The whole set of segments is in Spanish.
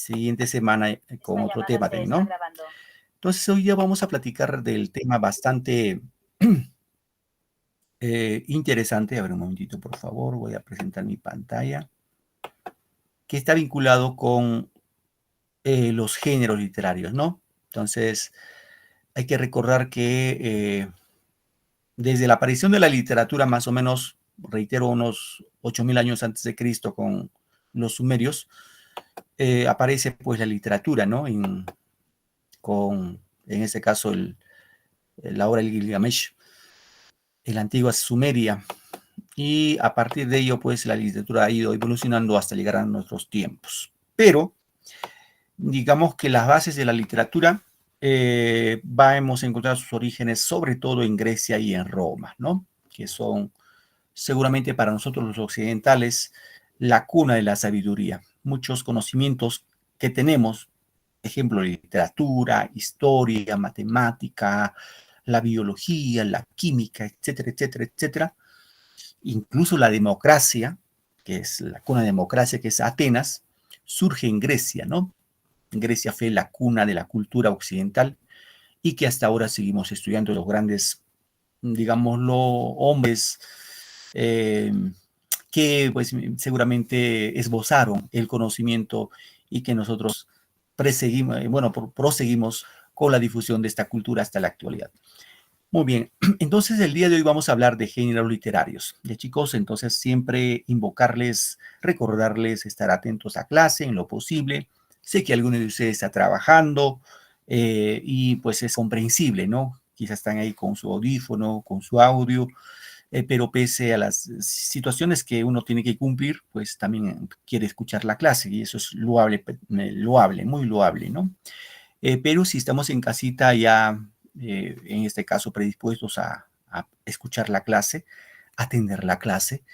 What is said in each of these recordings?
siguiente semana con otro tema también, ¿no? Entonces, hoy ya vamos a platicar del tema bastante interesante. A ver, un momentito, por favor. Voy a presentar mi pantalla. Que está vinculado con los géneros literarios, ¿no? Entonces, hay que recordar que desde la aparición de la literatura, más o menos, reitero, unos 8.000 años antes de Cristo con los sumerios, aparece pues la literatura, ¿no? En este caso, la obra del Gilgamesh, en la antigua Sumeria. Y a partir de ello, pues la literatura ha ido evolucionando hasta llegar a nuestros tiempos. Pero, digamos que las bases de la literatura hemos encontrado sus orígenes sobre todo en Grecia y en Roma, ¿no? Que son seguramente para nosotros los occidentales la cuna de la sabiduría. Muchos conocimientos que tenemos, ejemplo, literatura, historia, matemática, la biología, la química, etcétera, etcétera, etcétera. Incluso la democracia, que es la cuna de democracia, que es Atenas, surge en Grecia, ¿no? Grecia fue la cuna de la cultura occidental y que hasta ahora seguimos estudiando los grandes, digámoslo, hombres que pues seguramente esbozaron el conocimiento y que nosotros proseguimos con la difusión de esta cultura hasta la actualidad. Muy bien, entonces el día de hoy vamos a hablar de géneros literarios. Ya chicos, entonces siempre invocarles, recordarles, estar atentos a clase en lo posible. Sé que alguno de ustedes está trabajando y pues es comprensible, ¿no? Quizás están ahí con su audífono, con su audio, pero pese a las situaciones que uno tiene que cumplir, pues también quiere escuchar la clase y eso es loable, muy loable, ¿no? Pero si estamos en casita ya, en este caso, predispuestos a escuchar la clase, atender la clase,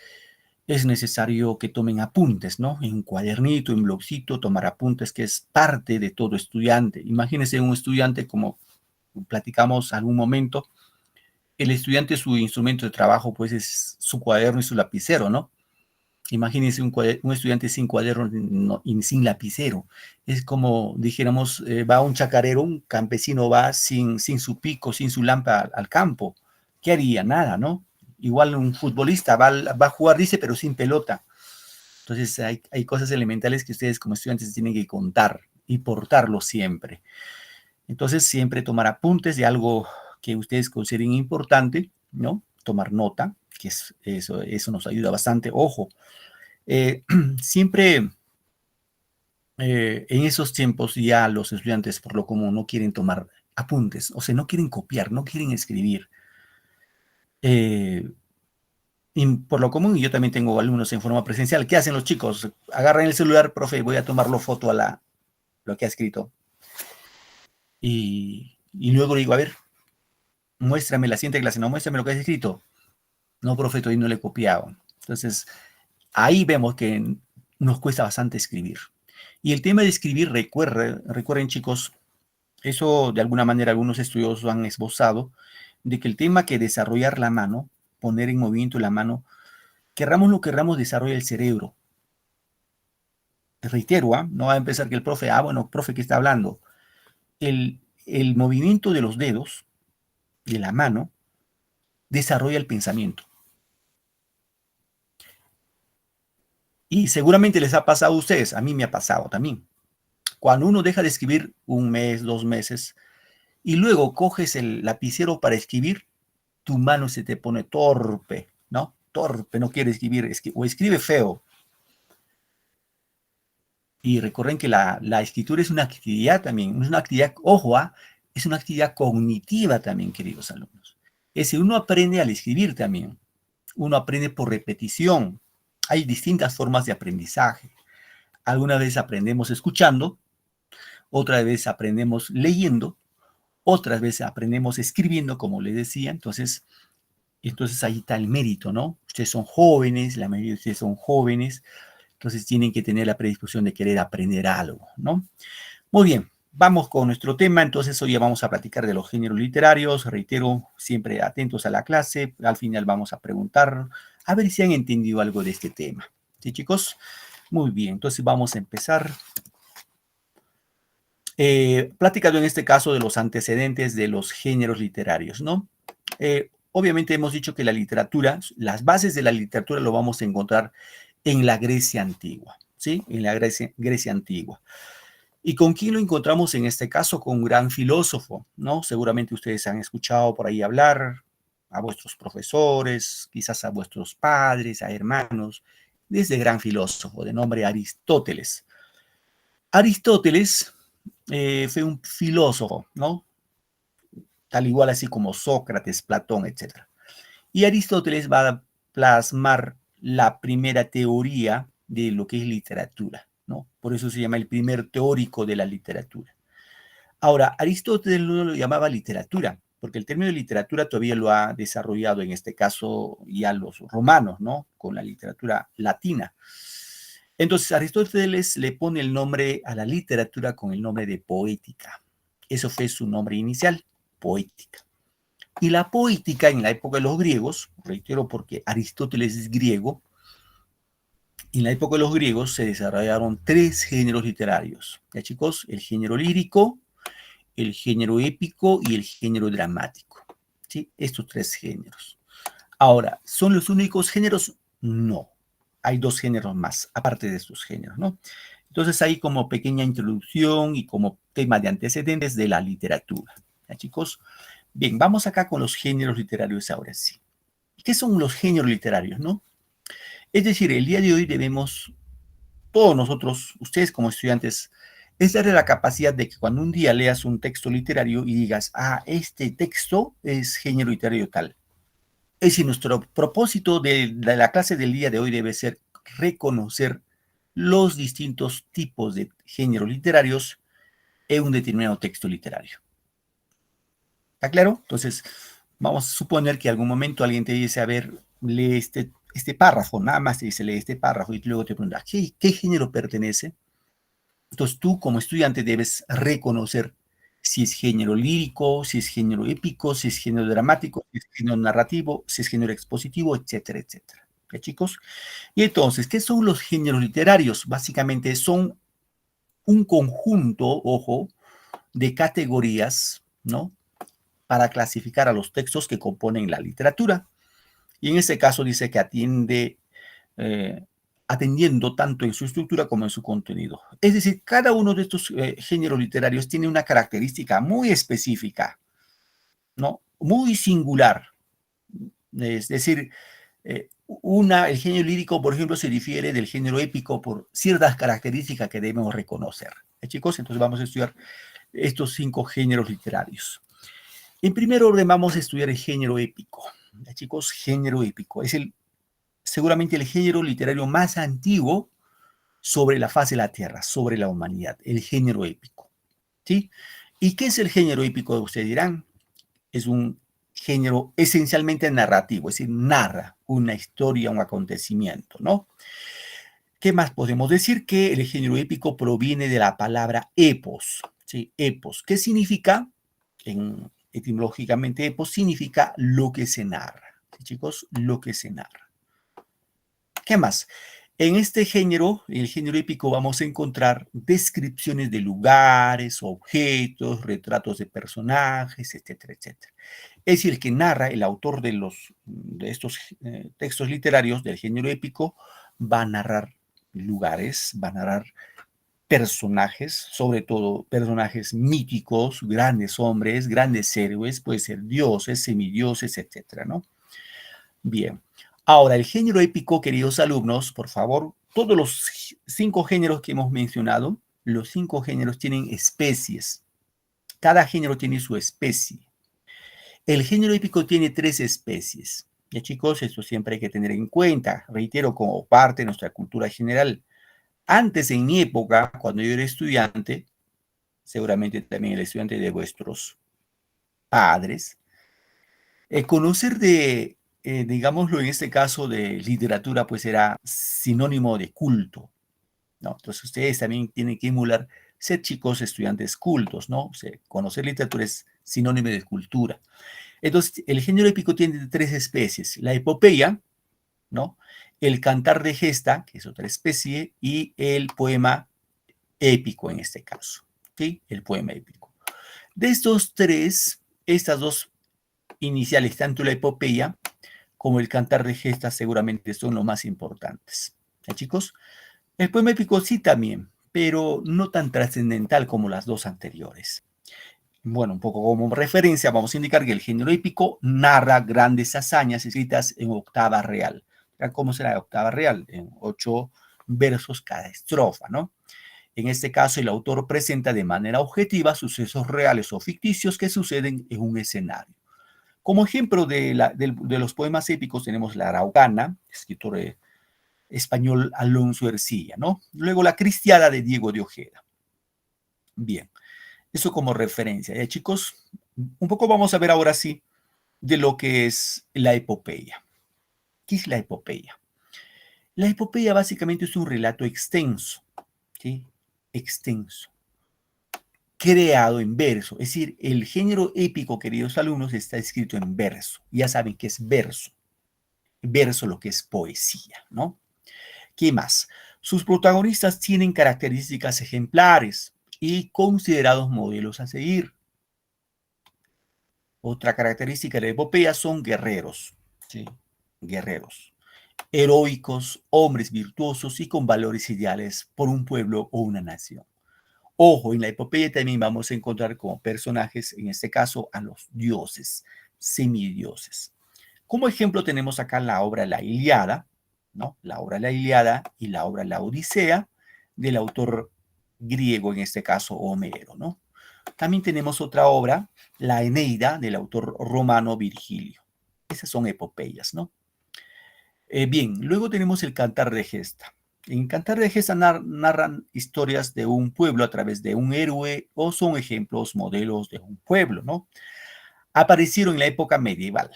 es necesario que tomen apuntes, ¿no? En cuadernito, en blogcito, tomar apuntes, que es parte de todo estudiante. Imagínense un estudiante, como platicamos algún momento, el estudiante, su instrumento de trabajo, pues es su cuaderno y su lapicero, ¿no? Imagínense un estudiante sin cuaderno y sin lapicero. Es como, dijéramos, va un chacarero, un campesino va sin su pico, sin su lámpara al campo. ¿Qué haría? Nada, ¿no? Igual un futbolista va a jugar, dice, pero sin pelota. Entonces hay cosas elementales que ustedes como estudiantes tienen que contar y portarlo siempre. Entonces siempre tomar apuntes de algo que ustedes consideren importante, ¿no? Tomar nota, que eso nos ayuda bastante. Ojo, siempre en esos tiempos ya los estudiantes por lo común no quieren tomar apuntes, o sea, no quieren copiar, no quieren escribir. Y por lo común, y yo también tengo alumnos en forma presencial, ¿qué hacen los chicos? Agarran el celular, profe, voy a tomarlo foto a lo que ha escrito. Y luego le digo, a ver, muéstrame la siguiente clase, no, muéstrame lo que has escrito. No, profe, todavía no le he copiado. Entonces, ahí vemos que nos cuesta bastante escribir. Y el tema de escribir, recuerden chicos, eso de alguna manera algunos estudiosos han esbozado, de que el tema que desarrollar la mano, poner en movimiento la mano, querramos lo querramos, desarrolla el cerebro. Te reitero, no va a empezar que el profe, bueno, profe, ¿qué está hablando? El movimiento de los dedos, de la mano, desarrolla el pensamiento. Y seguramente les ha pasado a ustedes, a mí me ha pasado también. Cuando uno deja de escribir un mes, 2 meses, y luego coges el lapicero para escribir, tu mano se te pone torpe, ¿no? Torpe, no quiere escribir, o escribe feo. Y recuerden que la escritura es una actividad también, es una actividad, ojo, es una actividad cognitiva también, queridos alumnos. Es decir, uno aprende al escribir también, uno aprende por repetición. Hay distintas formas de aprendizaje. Algunas veces aprendemos escuchando, otras veces aprendemos leyendo, otras veces aprendemos escribiendo, como les decía. Entonces ahí está el mérito, ¿no? Ustedes son jóvenes, la mayoría de ustedes son jóvenes, entonces tienen que tener la predisposición de querer aprender algo, ¿no? Muy bien, vamos con nuestro tema. Entonces hoy ya vamos a platicar de los géneros literarios. Reitero, siempre atentos a la clase. Al final vamos a preguntar, a ver si han entendido algo de este tema. ¿Sí, chicos? Muy bien, entonces vamos a empezar. Platicando en este caso de los antecedentes de los géneros literarios, ¿no? Obviamente hemos dicho que la literatura, las bases de la literatura lo vamos a encontrar en la Grecia antigua, ¿sí? En la Grecia antigua. ¿Y con quién lo encontramos en este caso? Con un gran filósofo, ¿no? Seguramente ustedes han escuchado por ahí hablar a vuestros profesores, quizás a vuestros padres, a hermanos, de ese gran filósofo de nombre Aristóteles. Aristóteles fue un filósofo, ¿no? Tal igual así como Sócrates, Platón, etc. Y Aristóteles va a plasmar la primera teoría de lo que es literatura, ¿no? Por eso se llama el primer teórico de la literatura. Ahora, Aristóteles no lo llamaba literatura, porque el término de literatura todavía lo ha desarrollado, en este caso, ya los romanos, ¿no? Con la literatura latina. Entonces, Aristóteles le pone el nombre a la literatura con el nombre de poética. Eso fue su nombre inicial, poética. Y la poética en la época de los griegos, reitero porque Aristóteles es griego, en la época de los griegos se desarrollaron tres géneros literarios. ¿Ya, chicos? El género lírico, el género épico y el género dramático. ¿Sí? Estos tres géneros. Ahora, ¿son los únicos géneros? No. Hay dos géneros más, aparte de estos géneros, ¿no? Entonces, ahí como pequeña introducción y como tema de antecedentes de la literatura. ¿Ya, chicos? Bien, vamos acá con los géneros literarios ahora sí. ¿Qué son los géneros literarios, no? Es decir, el día de hoy debemos, todos nosotros, ustedes como estudiantes, es darle la capacidad de que cuando un día leas un texto literario y digas, ah, este texto es género literario tal. Es decir, nuestro propósito de la clase del día de hoy debe ser reconocer los distintos tipos de géneros literarios en un determinado texto literario. ¿Está claro? Entonces, vamos a suponer que en algún momento alguien te dice, a ver, lee este párrafo, nada más te dice, lee este párrafo y luego te pregunta, ¿qué género pertenece? Entonces tú como estudiante debes reconocer si es género lírico, si es género épico, si es género dramático, si es género narrativo, si es género expositivo, etcétera, etcétera. ¿Ya, chicos? Y entonces, ¿qué son los géneros literarios? Básicamente son un conjunto, ojo, de categorías, ¿no? Para clasificar a los textos que componen la literatura. Y en este caso dice que atiende eh, atendiendo tanto en su estructura como en su contenido. Es decir, cada uno de estos géneros literarios tiene una característica muy específica, ¿no? Muy singular. Es decir, el género lírico, por ejemplo, se difiere del género épico por ciertas características que debemos reconocer. Chicos, entonces vamos a estudiar estos 5 géneros literarios. En primer orden vamos a estudiar el género épico. Chicos, género épico. Es seguramente el género literario más antiguo sobre la faz de la Tierra, sobre la humanidad, el género épico. ¿Sí? ¿Y qué es el género épico? Ustedes dirán, es un género esencialmente narrativo, es decir, narra una historia, un acontecimiento, ¿no? ¿Qué más podemos decir? Que el género épico proviene de la palabra epos, ¿sí? Epos, ¿qué significa? Etimológicamente, epos significa lo que se narra, ¿sí, chicos? Lo que se narra. ¿Qué más? En este género, el género épico, vamos a encontrar descripciones de lugares, objetos, retratos de personajes, etcétera, etcétera. Es decir, que narra, el autor de estos textos literarios del género épico, va a narrar lugares, va a narrar personajes, sobre todo personajes míticos, grandes hombres, grandes héroes, puede ser dioses, semidioses, etcétera, ¿no? Bien. Ahora, el género épico, queridos alumnos, por favor, todos los 5 géneros que hemos mencionado, los 5 géneros tienen especies. Cada género tiene su especie. El género épico tiene 3 especies. Ya, chicos, esto siempre hay que tener en cuenta. Reitero, como parte de nuestra cultura general. Antes, en mi época, cuando yo era estudiante, seguramente también el estudiante de vuestros padres, conocer digámoslo en este caso, de literatura, pues era sinónimo de culto, ¿no? Entonces ustedes también tienen que emular ser chicos estudiantes cultos, ¿no? O sea, conocer literatura es sinónimo de cultura. Entonces, el género épico tiene 3 especies, la epopeya, ¿no? El cantar de gesta, que es otra especie, y el poema épico en este caso. ¿sí? El poema épico. De estos tres, estas dos iniciales, tanto la epopeya como el cantar de gestas, seguramente son los más importantes. ¿Ya, chicos? El poema épico sí también, pero no tan trascendental como las dos anteriores. Bueno, un poco como referencia, vamos a indicar que el género épico narra grandes hazañas escritas en octava real. ¿Cómo será la octava real? En 8 versos cada estrofa, ¿no? En este caso, el autor presenta de manera objetiva sucesos reales o ficticios que suceden en un escenario. Como ejemplo de los poemas épicos tenemos La Araucana, escritor español Alonso Ercilla, ¿no? Luego La Cristiada de Diego de Ojeda. Bien, eso como referencia. Chicos, un poco vamos a ver ahora sí de lo que es la epopeya. ¿Qué es la epopeya? La epopeya básicamente es un relato extenso, ¿sí? Extenso, creado en verso. Es decir, el género épico, queridos alumnos, está escrito en verso. Ya saben que es verso. Verso lo que es poesía, ¿no? ¿Qué más? Sus protagonistas tienen características ejemplares y considerados modelos a seguir. Otra característica de la epopeya son guerreros, ¿sí? Guerreros, heroicos, hombres virtuosos y con valores ideales por un pueblo o una nación. Ojo, en la epopeya también vamos a encontrar como personajes, en este caso, a los dioses, semidioses. Como ejemplo tenemos acá la obra La Ilíada, ¿no? La obra La Ilíada y la obra La Odisea del autor griego, en este caso Homero, ¿no? También tenemos otra obra, La Eneida, del autor romano Virgilio. Esas son epopeyas, ¿no? Bien, luego tenemos el Cantar de Gesta. En Cantar de Gesta narran historias de un pueblo a través de un héroe o son ejemplos, modelos de un pueblo, ¿no? Aparecieron en la época medieval.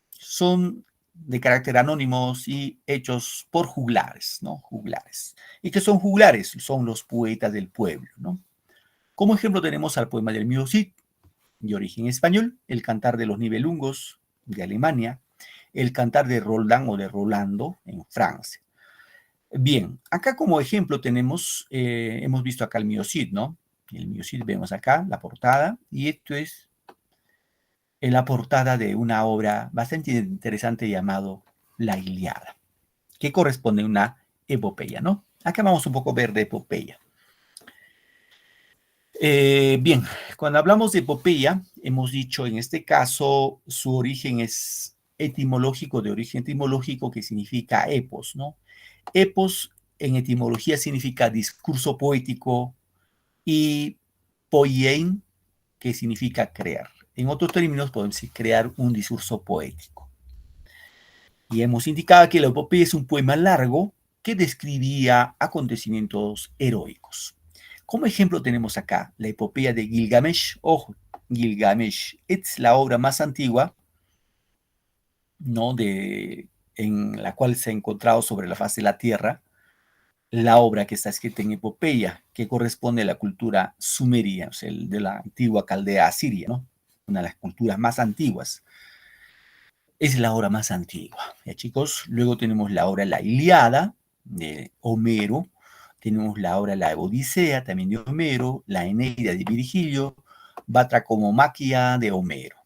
Son de carácter anónimos y hechos por juglares, ¿no? Juglares. ¿Y qué son juglares? Son los poetas del pueblo, ¿no? Como ejemplo tenemos al poema del Mío Cid, de origen español, el Cantar de los Nibelungos de Alemania, el Cantar de Roldán o de Rolando en Francia. Bien, acá como ejemplo tenemos, hemos visto acá el Mío Cid, ¿no? El Mío Cid vemos acá la portada y esto es en la portada de una obra bastante interesante llamado La Ilíada, que corresponde a una epopeya, ¿no? Acá vamos un poco a ver de epopeya. Bien, cuando hablamos de epopeya, hemos dicho en este caso su origen es etimológico, de origen etimológico que significa epos, ¿no? Epos en etimología significa discurso poético y poiein, que significa crear. En otros términos podemos decir crear un discurso poético. Y hemos indicado que la epopeya es un poema largo que describía acontecimientos heroicos. Como ejemplo tenemos acá la epopeya de Gilgamesh. Ojo, Gilgamesh es la obra más antigua, ¿no? En la cual se ha encontrado sobre la faz de la Tierra la obra que está escrita en epopeya, que corresponde a la cultura sumeria, o sea, de la antigua Caldea asiria, ¿no? Una de las culturas más antiguas. Es la obra más antigua, ¿ya, chicos? Luego tenemos la obra La Ilíada de Homero, tenemos la obra La Odisea también de Homero, la Eneida de Virgilio, Batracomomaquia de Homero.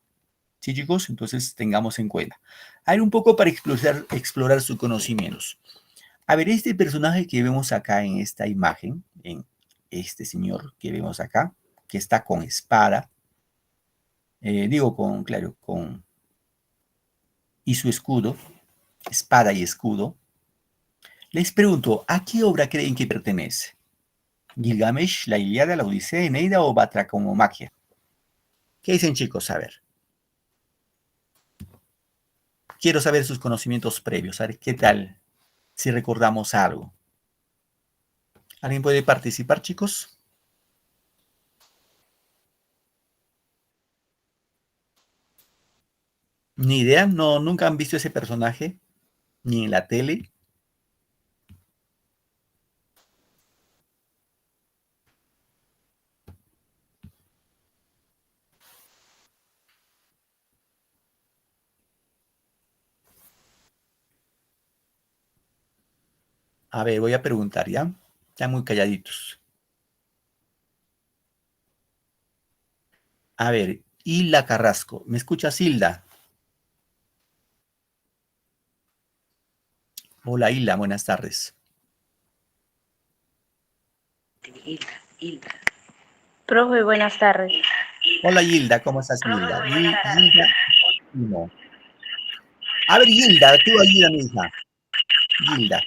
¿Sí, chicos? Entonces tengamos en cuenta. A ver, un poco para explorar sus conocimientos. A ver, este personaje que vemos acá en esta imagen, en este señor que vemos acá, que está con espada, digo con, claro, con, y su escudo, espada y escudo. Les pregunto, ¿a qué obra creen que pertenece? ¿Gilgamesh, la Ilíada, la Odisea, Eneida o Batracomomaquia? ¿Qué dicen, chicos? A ver, quiero saber sus conocimientos previos, a ver qué tal si recordamos algo. ¿Alguien puede participar, chicos? Ni idea, no, nunca han visto ese personaje, ni en la tele. A ver, voy a preguntar, ¿ya? Están muy calladitos. A ver, Hilda Carrasco. ¿Me escuchas, Hilda? Hola, Hilda, buenas tardes. Profe, buenas tardes. Hola, Hilda, ¿cómo estás, Hilda? Hilda, no. A ver, Hilda, tú ayúdame, hija. Hilda,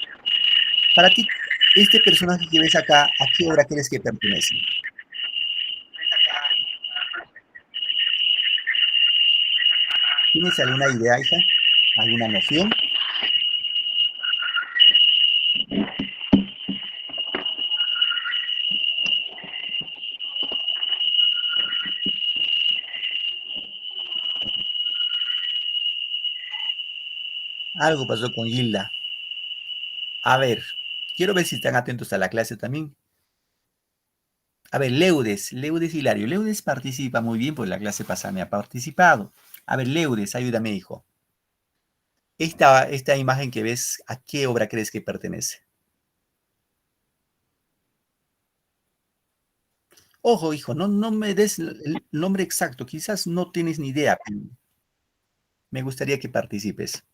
para ti, este personaje que ves acá, ¿a qué obra crees que pertenece? ¿Tienes alguna idea, hija? ¿Alguna noción? Algo pasó con Hilda. A ver, quiero ver si están atentos a la clase también. A ver, Leudes Hilario. Leudes participa muy bien, pues la clase pasada me ha participado. A ver, Leudes, ayúdame, hijo. Esta imagen que ves, ¿a qué obra crees que pertenece? Ojo, hijo, no me des el nombre exacto, quizás no tienes ni idea. Me gustaría que participes.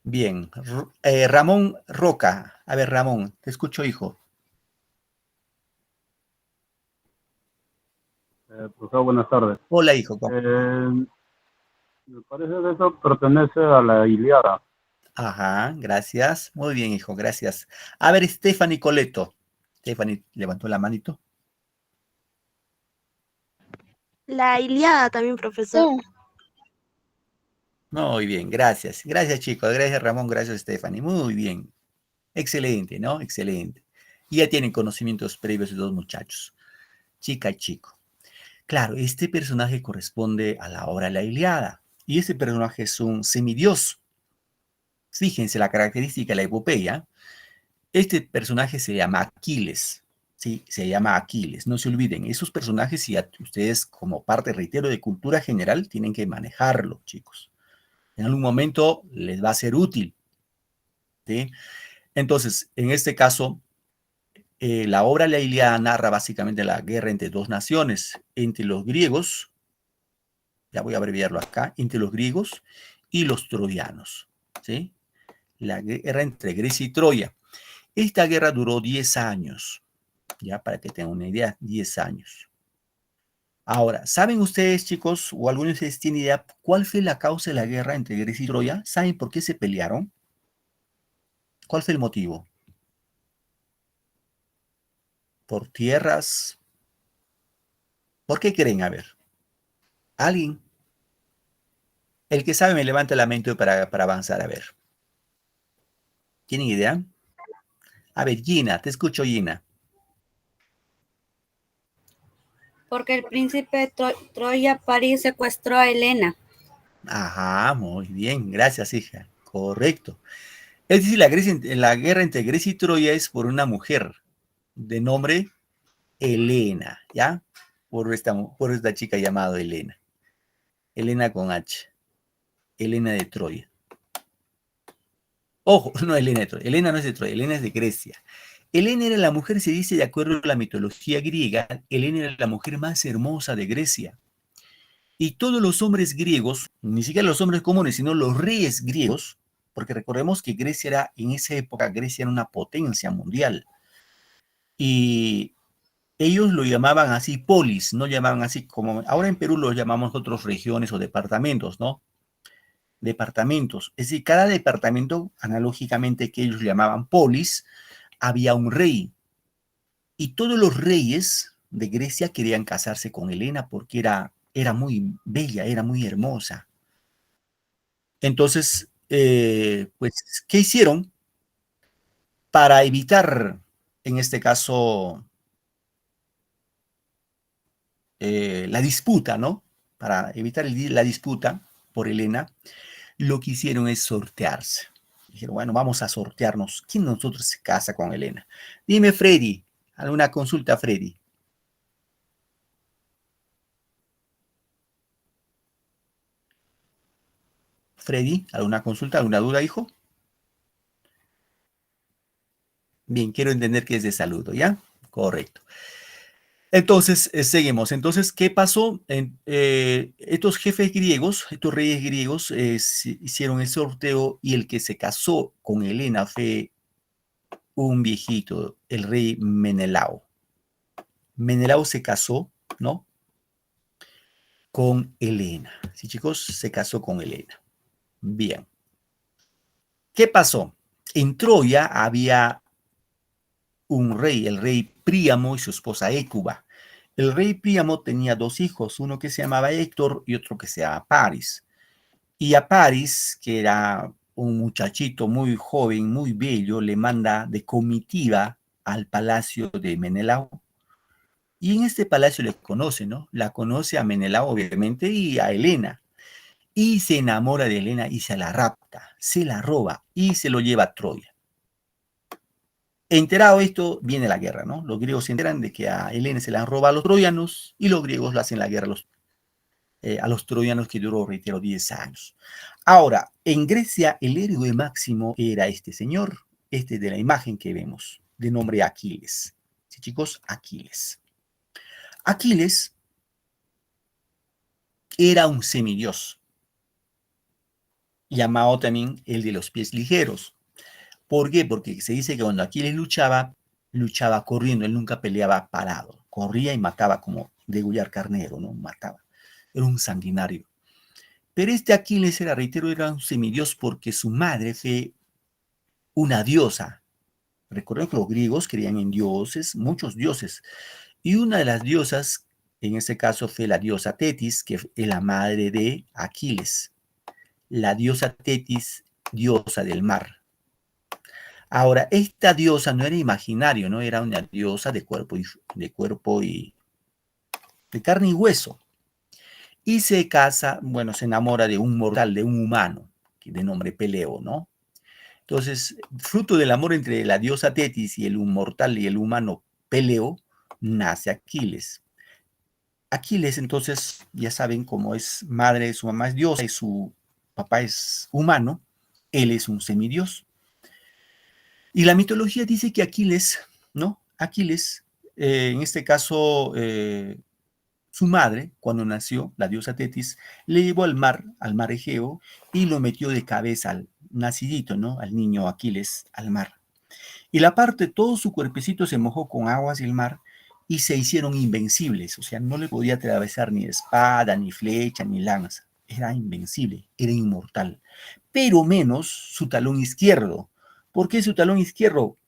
Bien, Ramón Roca. A ver, Ramón, te escucho, hijo. Profesor, buenas tardes. Hola, hijo. Me parece que eso pertenece a la Ilíada. Ajá, gracias. Muy bien, hijo, gracias. A ver, Stephanie Coleto. Stephanie levantó la manito. La Ilíada también, profesor. Muy bien, gracias. Gracias, chicos. Gracias, Ramón. Gracias, Stephanie. Muy bien. Excelente, ¿no? Excelente. Y ya tienen conocimientos previos de dos muchachos, chica y chico. Claro, este personaje corresponde a la obra La Ilíada. Y este personaje es un semidios. Fíjense la característica de la epopeya. Este personaje se llama Aquiles. Sí, se llama Aquiles. No se olviden, esos personajes, si ustedes, como parte, reitero, de cultura general, tienen que manejarlo, chicos. En algún momento les va a ser útil. ¿Sí? Entonces, en este caso, la obra La Ilíada narra básicamente la guerra entre dos naciones, entre los griegos, ya voy a abreviarlo acá, entre los griegos y los troyanos. ¿Sí? La guerra entre Grecia y Troya. Esta guerra duró 10 años, ya para que tengan una idea, 10 años. Ahora, ¿saben ustedes, chicos, o algunos de ustedes tienen idea cuál fue la causa de la guerra entre Grecia y Troya? ¿Saben por qué se pelearon? ¿Cuál fue el motivo? ¿Por tierras? ¿Por qué creen? A ver, ¿alguien? El que sabe me levanta la mente para avanzar, a ver. ¿Tienen idea? A ver, Gina, te escucho, Gina. Porque el príncipe de Troya, París, secuestró a Helena. Ajá, muy bien, gracias, hija. Correcto. Es decir, la guerra entre Grecia y Troya es por una mujer de nombre Helena, ¿ya? Por esta chica llamada Helena. Helena con H. Helena de Troya. Ojo, no Helena de Troya. Helena no es de Troya, Helena es de Grecia. Helena era la mujer, se dice, de acuerdo a la mitología griega, Helena era la mujer más hermosa de Grecia. Y todos los hombres griegos, ni siquiera los hombres comunes, sino los reyes griegos, porque recordemos que Grecia era, en esa época, Grecia era una potencia mundial. Y ellos lo llamaban así polis, no llamaban así como, ahora en Perú los llamamos otros regiones o departamentos, ¿no? Departamentos. Es decir, cada departamento, analógicamente que ellos llamaban polis, había un rey. Y todos los reyes de Grecia querían casarse con Helena porque era muy bella, era muy hermosa. Entonces, pues, ¿qué hicieron para evitar, en este caso, la disputa, ¿no? Para evitar la disputa por Helena, lo que hicieron es sortearse. Dijeron, bueno, vamos a sortearnos. ¿Quién de nosotros se casa con Helena? Dime, Freddy, alguna consulta, Freddy. Freddy, ¿alguna consulta, alguna duda, hijo? Bien, quiero entender que es de saludo, ¿ya? Correcto. Entonces, seguimos. Entonces, ¿qué pasó? Estos jefes griegos, estos reyes griegos, hicieron el sorteo y el que se casó con Helena fue un viejito, el rey Menelao. Menelao se casó, ¿no? Con Helena. Sí, chicos, se casó con Helena. Bien. ¿Qué pasó? En Troya había un rey, el rey Príamo y su esposa Hécuba. El rey Príamo tenía dos hijos, uno que se llamaba Héctor y otro que se llamaba Paris. Y a Paris, que era un muchachito muy joven, muy bello, le manda de comitiva al palacio de Menelao. Y en este palacio le conoce, ¿no? La conoce a Menelao, obviamente, y a Helena. Y se enamora de Helena y se la rapta, se la roba y se lo lleva a Troya. Enterado esto, viene la guerra, ¿no? Los griegos se enteran de que a Helena se la han robado a los troyanos y los griegos le hacen la guerra a los troyanos que duró, reitero, 10 años. Ahora, en Grecia el héroe máximo era este señor, este de la imagen que vemos, de nombre Aquiles. ¿Sí, chicos? Aquiles. Aquiles era un semidios, llamado también el de los pies ligeros. ¿Por qué? Porque se dice que cuando Aquiles luchaba, luchaba corriendo, él nunca peleaba parado, corría y mataba como degollar carnero, ¿no? Mataba, era un sanguinario. Pero este Aquiles era, reitero, era un semidios porque su madre fue una diosa. Recuerden que los griegos creían en dioses, muchos dioses, y una de las diosas, en este caso fue la diosa Tetis, que es la madre de Aquiles. La diosa Tetis, diosa del mar. Ahora, esta diosa no era imaginario, no era una diosa de cuerpo y de carne y hueso. Y se casa, bueno, se enamora de un mortal, de un humano, de nombre Peleo, ¿no? Entonces, fruto del amor entre la diosa Tetis y el mortal y el humano Peleo, nace Aquiles. Aquiles, entonces, ya saben cómo es madre, su mamá es diosa y su papá es humano, él es un semidios. Y la mitología dice que Aquiles, ¿no? Aquiles, en este caso, su madre, cuando nació, la diosa Tetis, le llevó al mar Egeo, y lo metió de cabeza al nacidito, ¿no? Al niño Aquiles, al mar. Y la parte, todo su cuerpecito se mojó con aguas del mar y se hicieron invencibles. O sea, no le podía atravesar ni espada, ni flecha, ni lanza. Era invencible, era inmortal. Pero menos su talón izquierdo. ¿Por qué su talón izquierdo?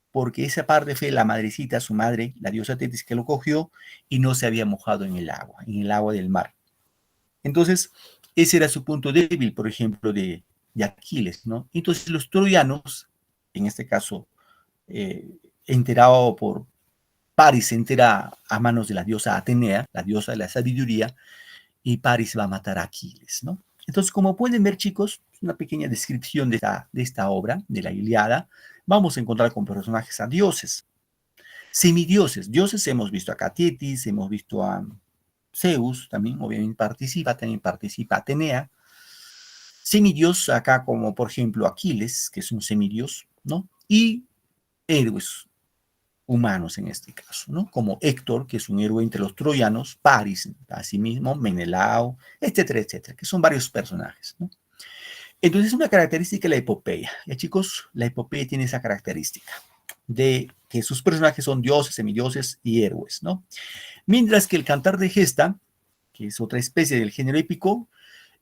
Porque esa parte fue la madrecita, su madre, la diosa Tetis, que lo cogió y no se había mojado en el agua del mar. Entonces, ese era su punto débil, por ejemplo, de Aquiles, ¿no? Entonces, los troyanos, en este caso, enterado por Paris, se entera a manos de la diosa Atenea, la diosa de la sabiduría, y Paris va a matar a Aquiles, ¿no? Entonces, como pueden ver, chicos, una pequeña descripción de esta obra, de la Ilíada. Vamos a encontrar con personajes a dioses, semidioses. Dioses hemos visto a Tetis, hemos visto a Zeus, también obviamente también participa Atenea. Semidios acá como por ejemplo Aquiles, que es un semidios, ¿no? Y héroes humanos en este caso, ¿no? Como Héctor, que es un héroe entre los troyanos, Paris, asimismo, Menelao, etcétera, etcétera, que son varios personajes, ¿no? Entonces, una característica de la epopeya. Ya, chicos, la epopeya tiene esa característica de que sus personajes son dioses, semidioses y héroes, ¿no? Mientras que el Cantar de Gesta, que es otra especie del género épico,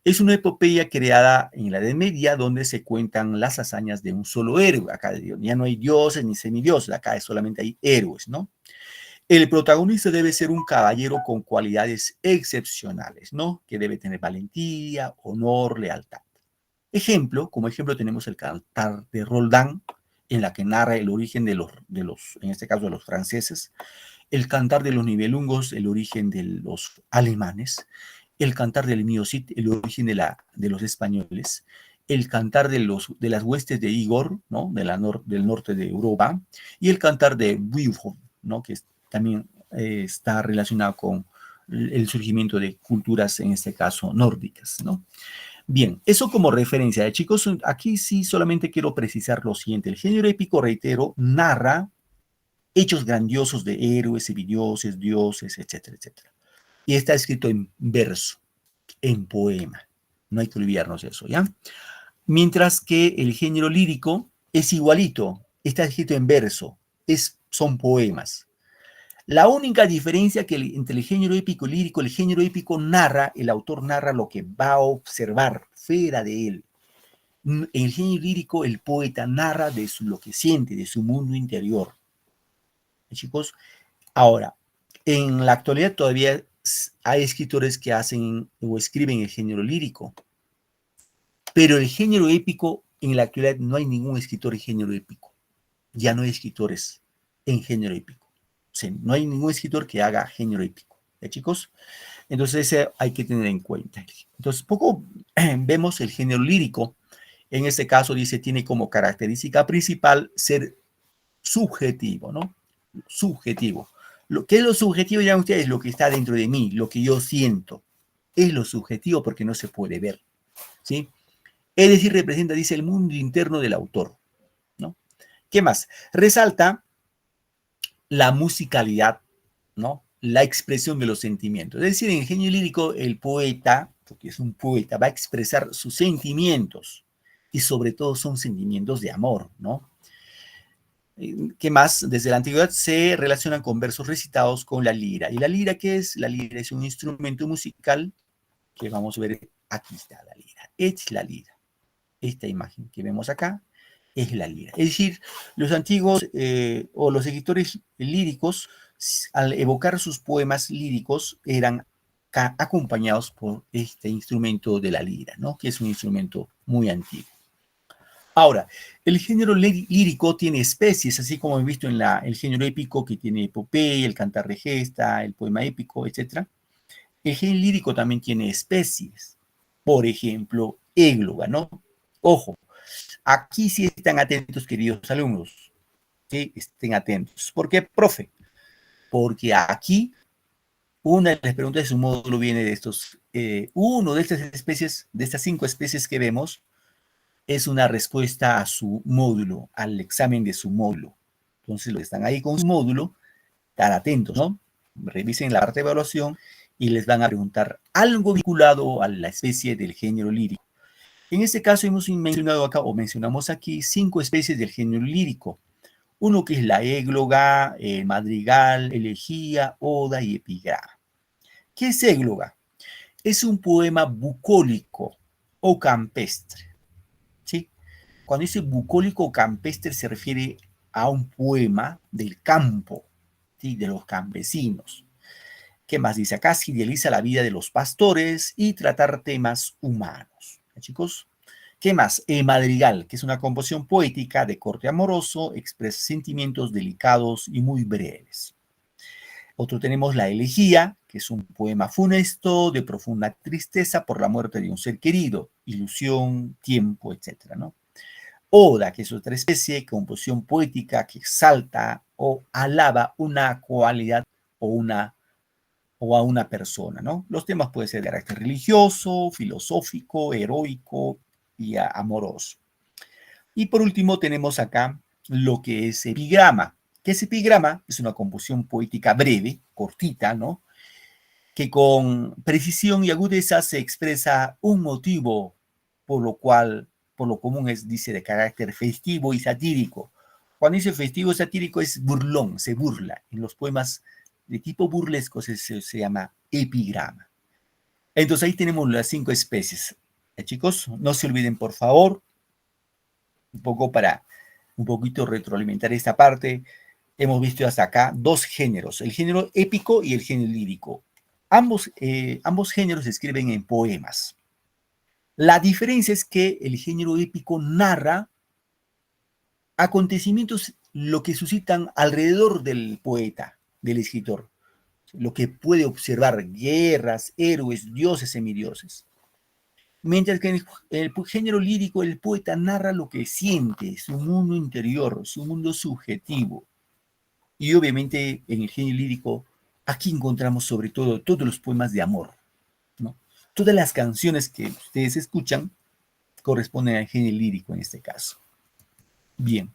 es una epopeya creada en la Edad Media donde se cuentan las hazañas de un solo héroe. Acá ya no hay dioses ni semidioses, acá solamente hay héroes, ¿no? El protagonista debe ser un caballero con cualidades excepcionales, ¿no? Que debe tener valentía, honor, lealtad. Como ejemplo tenemos el Cantar de Roldán, en la que narra el origen de los, en este caso de los franceses, el Cantar de los Nibelungos, el origen de los alemanes, el Cantar del Miocid, el origen de los españoles, el Cantar de las huestes de Igor, ¿no? Del norte de Europa, y el Cantar de Beowulf, ¿no? Que también está relacionado con el surgimiento de culturas, en este caso, nórdicas, ¿no? Bien, eso como referencia. Chicos, aquí sí solamente quiero precisar lo siguiente. El género épico, reitero, narra hechos grandiosos de héroes, semidioses, dioses, etcétera, etcétera. Y está escrito en verso, en poema. No hay que olvidarnos de eso, ¿ya? Mientras que el género lírico es igualito, está escrito en verso, son poemas. La única diferencia entre el género épico y lírico, el género épico narra, el autor narra lo que va a observar fuera de él. En el género lírico, el poeta narra lo que siente, de su mundo interior. Chicos, ahora, en la actualidad todavía hay escritores que hacen o escriben el género lírico, pero el género épico, en la actualidad no hay ningún escritor en género épico. Ya no hay escritores en género épico. O sea, no hay ningún escritor que haga género épico. ¿Ya, chicos? Entonces, ese hay que tener en cuenta. Entonces, poco vemos el género lírico. En este caso, dice, tiene como característica principal ser subjetivo, ¿no? Subjetivo. ¿Qué es lo subjetivo? Ya ustedes, lo que está dentro de mí, lo que yo siento. Es lo subjetivo porque no se puede ver, ¿sí? Es decir, representa, dice, el mundo interno del autor, ¿no? ¿Qué más? Resalta la musicalidad, ¿no? La expresión de los sentimientos. Es decir, en el género lírico, el poeta, porque es un poeta, va a expresar sus sentimientos y sobre todo son sentimientos de amor, ¿no? ¿Qué más? Desde la antigüedad se relacionan con versos recitados con la lira. ¿Y la lira qué es? La lira es un instrumento musical que vamos a ver, aquí está la lira. Es la lira. Esta imagen que vemos acá es la lira. Es decir, los antiguos o los escritores líricos, al evocar sus poemas líricos, eran acompañados por este instrumento de la lira, ¿no? Que es un instrumento muy antiguo. Ahora, el género lírico tiene especies, así como hemos visto en el género épico, que tiene epopeya, el cantar de gesta, el poema épico, etc. El género lírico también tiene especies. Por ejemplo, égloga, ¿no? Ojo, aquí sí están atentos, queridos alumnos. ¿Sí? Estén atentos. ¿Por qué, profe? Porque aquí una de las preguntas de su módulo viene de uno de estas especies, de estas 5 especies que vemos, es una respuesta a su módulo, al examen de su módulo. Entonces, los que están ahí con su módulo, estar atentos, ¿no? Revisen la parte de evaluación y les van a preguntar algo vinculado a la especie del género lírico. En este caso hemos mencionado acá, o mencionamos aquí, 5 especies del género lírico. Uno que es la égloga, el madrigal, elegía, oda y epigrama. ¿Qué es égloga? Es un poema bucólico o campestre. ¿Sí? Cuando dice bucólico o campestre se refiere a un poema del campo, ¿sí? De los campesinos. ¿Qué más dice acá? Se idealiza la vida de los pastores y tratar temas humanos. ¿Sí, chicos? ¿Qué más? El madrigal, que es una composición poética de corte amoroso, expresa sentimientos delicados y muy breves. Otro tenemos la elegía, que es un poema funesto de profunda tristeza por la muerte de un ser querido, ilusión, tiempo, etc., ¿no? Oda, que es otra especie, composición poética que exalta o alaba una cualidad o a una persona, ¿no? Los temas pueden ser de carácter religioso, filosófico, heroico y amoroso. Y por último tenemos acá lo que es epigrama. ¿Qué es epigrama? Es una composición poética breve, cortita, ¿no? Que con precisión y agudeza se expresa un motivo por lo común dice, de carácter festivo y satírico. Cuando dice festivo y satírico es burlón, se burla. En los poemas de tipo burlesco se llama epigrama. Entonces ahí tenemos las 5 especies. Chicos, no se olviden, por favor, un poquito retroalimentar esta parte. Hemos visto hasta acá 2 géneros, el género épico y el género lírico. Ambos géneros se escriben en poemas. La diferencia es que el género épico narra acontecimientos, lo que suscitan alrededor del poeta, del escritor, lo que puede observar, guerras, héroes, dioses, semidioses. Mientras que en el género lírico el poeta narra lo que siente, su mundo interior, su mundo subjetivo. Y obviamente en el género lírico, aquí encontramos sobre todo todos los poemas de amor, ¿no? todas las canciones que ustedes escuchan corresponden al género lírico en este caso. Bien,